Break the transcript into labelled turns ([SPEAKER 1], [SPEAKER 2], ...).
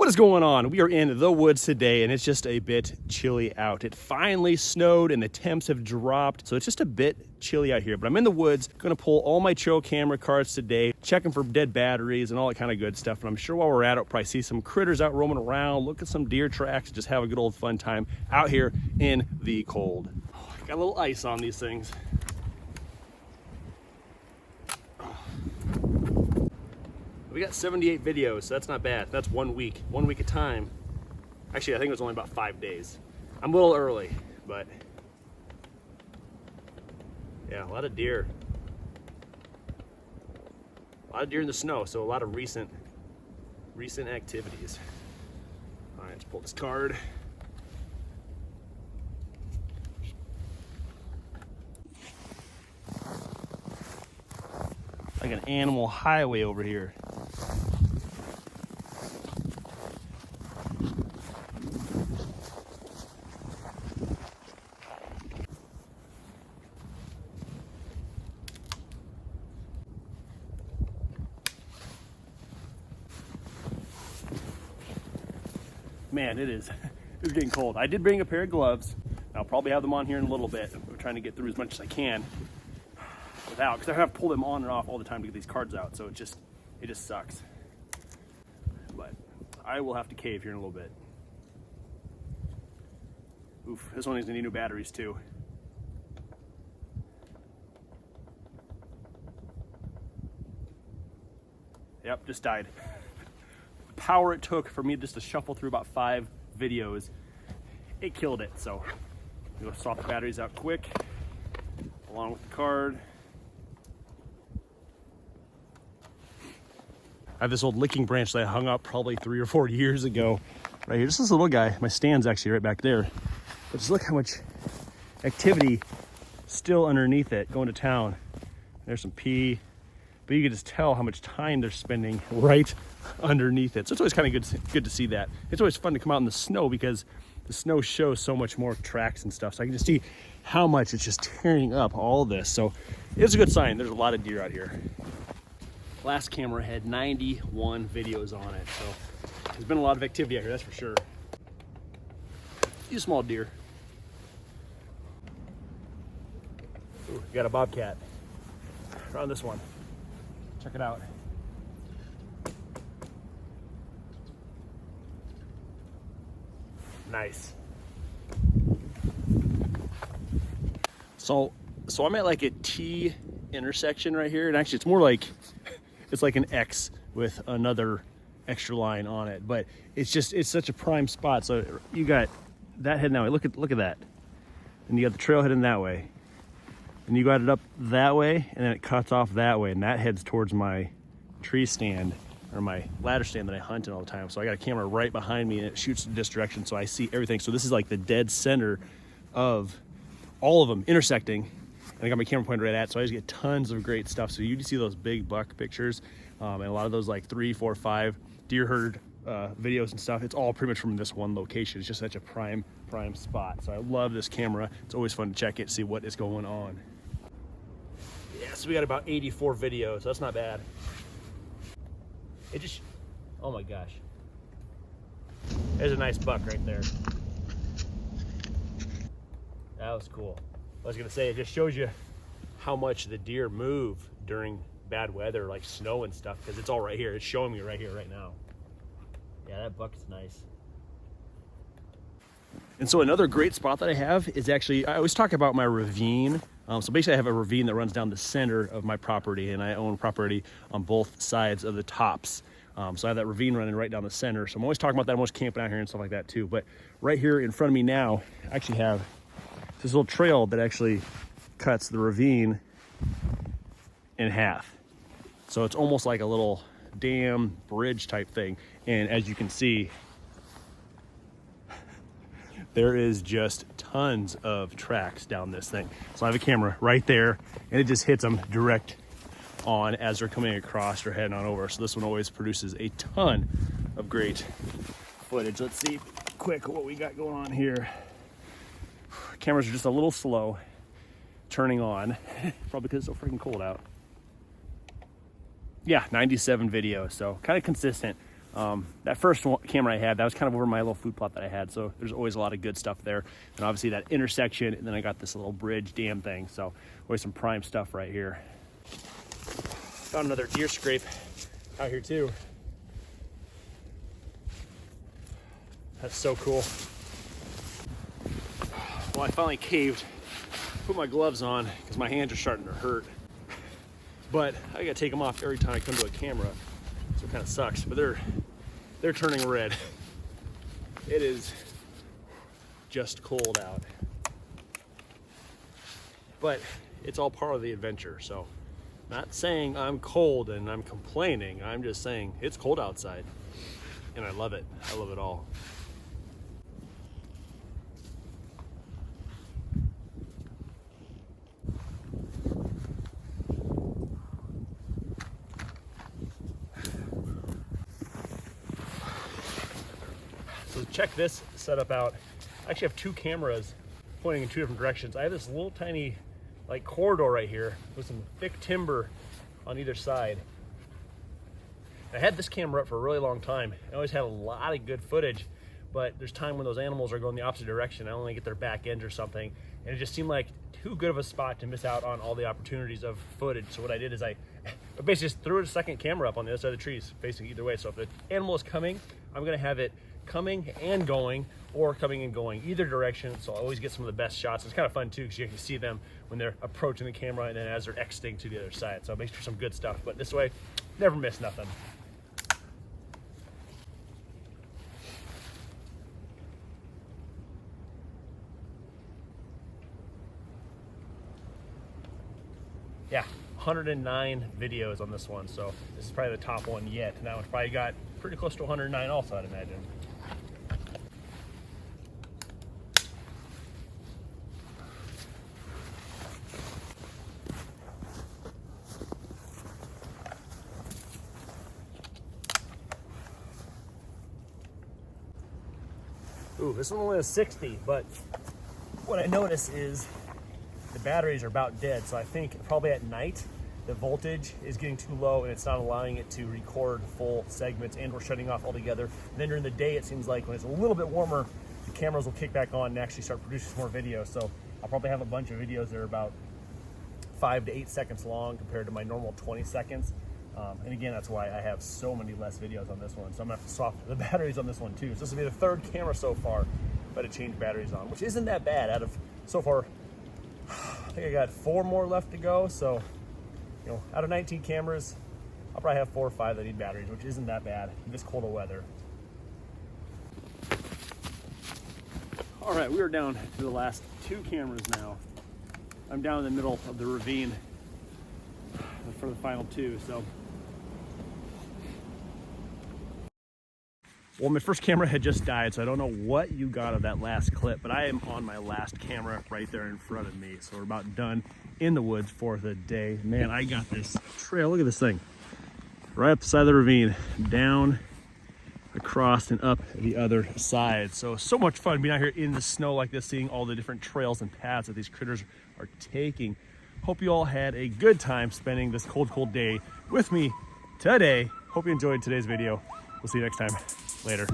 [SPEAKER 1] What is going on? We are in the woods today and it's just a bit chilly out. It finally snowed and the temps have dropped, so it's just a bit chilly out here. But I'm in the woods, gonna pull all my trail camera cards today, checking for dead batteries and all that kind of good stuff. And I'm sure while we're at it, we'll probably see some critters out roaming around, look at some deer tracks, just have a good old fun time out here in the cold. Oh, got a little ice on these things. We got 78 videos, so that's not bad. That's 1 week at a time. Actually, I think it was only about 5 days. I'm a little early, but yeah, a lot of deer. A lot of deer in the snow, so a lot of recent activities. All right, let's pull this card. Like an animal highway over here. Man, it's getting cold. I did bring a pair of gloves. I'll probably have them on here in a little bit. We're trying to get through as much as I can without, because I have to pull them on and off all the time to get these cards out. So it just sucks. But I will have to cave here in a little bit. Oof, this one needs new batteries too. Yep, just died. The power it took for me just to shuffle through about 5 videos, it killed it. So I'm gonna swap the batteries out quick, along with the card. I have this old licking branch that I hung up probably 3 or 4 years ago. Right here, just this little guy. My stand's actually right back there. But just look how much activity still underneath it, going to town. There's some pea, but you can just tell how much time they're spending right underneath it. So it's always kind of good to see that. It's always fun to come out in the snow because the snow shows so much more tracks and stuff. So I can just see how much it's just tearing up all this. So it's a good sign. There's a lot of deer out here. Last camera had 91 videos on it. So there's been a lot of activity out here, that's for sure. You small deer. Ooh, got a bobcat. Found this one. Check it out. Nice. So I'm at like a T intersection right here, and actually it's more like it's like an X with another extra line on it, but it's such a prime spot. So you got that heading that way. Look at that. And you got the trail heading that way. And you got it up that way, and then it cuts off that way, and that heads towards my tree stand or my ladder stand that I hunt in all the time. So I got a camera right behind me and it shoots in this direction, so I see everything. So this is like the dead center of all of them intersecting. And I got my camera pointed right at it, so I just get tons of great stuff. So you see those big buck pictures, and a lot of those like 3, 4, 5 deer herd videos and stuff. It's all pretty much from this one location. It's just such a prime spot. So I love this camera. It's always fun to check it, see what is going on. Yeah, so we got about 84 videos. That's not bad. It just, oh my gosh. There's a nice buck right there. That was cool. I was gonna say, it just shows you how much the deer move during bad weather, like snow and stuff, because it's all right here. It's showing me right here, right now. Yeah, that buck is nice. And so another great spot that I have is actually, I always talk about my ravine. So basically I have a ravine that runs down the center of my property, and I own property on both sides of the tops. So I have that ravine running right down the center. So I'm always talking about that. I'm always camping out here and stuff like that too. But right here in front of me now, I actually have this little trail that actually cuts the ravine in half. So it's almost like a little dam bridge type thing. And as you can see, there is just tons of tracks down this thing. So I have a camera right there, and it just hits them direct on as they're coming across or heading on over. So this one always produces a ton of great footage. Let's see quick what we got going on here. Cameras are just a little slow turning on, probably because it's so freaking cold out. Yeah, 97 videos, so kind of consistent. That first camera I had, that was kind of over my little food plot that I had. So there's always a lot of good stuff there. And obviously that intersection, and then I got this little bridge dam thing. So always some prime stuff right here. Found another deer scrape out here too. That's so cool. Well, I finally caved, put my gloves on because my hands are starting to hurt. But I gotta take them off every time I come to a camera. So it kind of sucks, but they're turning red. It is just cold out. But it's all part of the adventure. So not saying I'm cold and I'm complaining. I'm just saying it's cold outside and I love it. I love it all. So check this setup out. I actually have two cameras pointing in two different directions. I have this little tiny like corridor right here with some thick timber on either side. I had this camera up for a really long time. I always had a lot of good footage, but there's time when those animals are going the opposite direction. I only get their back ends or something, and it just seemed like too good of a spot to miss out on all the opportunities of footage. So what I did is I basically just threw a second camera up on the other side of the trees, facing either way. So if the animal is coming, I'm gonna have it coming and going, or coming and going either direction, so I always get some of the best shots. It's kind of fun too because you can see them when they're approaching the camera and then as they're exiting to the other side. So it makes for some good stuff, but this way, never miss nothing. Yeah, 109 videos on this one, so this is probably the top one yet. And that one's probably got pretty close to 109 also, I'd imagine. Ooh, this one only has 60, but what I notice is the batteries are about dead. So I think probably at night, the voltage is getting too low and it's not allowing it to record full segments, and we're shutting off altogether. And then during the day, it seems like when it's a little bit warmer, the cameras will kick back on and actually start producing more videos. So I'll probably have a bunch of videos that are about 5 to 8 seconds long compared to my normal 20 seconds. And again, that's why I have so many less videos on this one. So I'm gonna have to swap the batteries on this one too. So this will be the third camera so far, but to change batteries on, which isn't that bad. Out of so far, I think I got 4 more left to go. So, you know, out of 19 cameras, I'll probably have 4 or 5 that need batteries, which isn't that bad in this cold of weather. All right, we are down to the last 2 cameras now. I'm down in the middle of the ravine for the final 2, so. Well, my first camera had just died, so I don't know what you got of that last clip, but I am on my last camera right there in front of me. So we're about done in the woods for the day. Man, I got this trail. Look at this thing. Right up the side of the ravine, down, across, and up the other side. So much fun being out here in the snow like this, seeing all the different trails and paths that these critters are taking. Hope you all had a good time spending this cold, cold day with me today. Hope you enjoyed today's video. We'll see you next time. Later.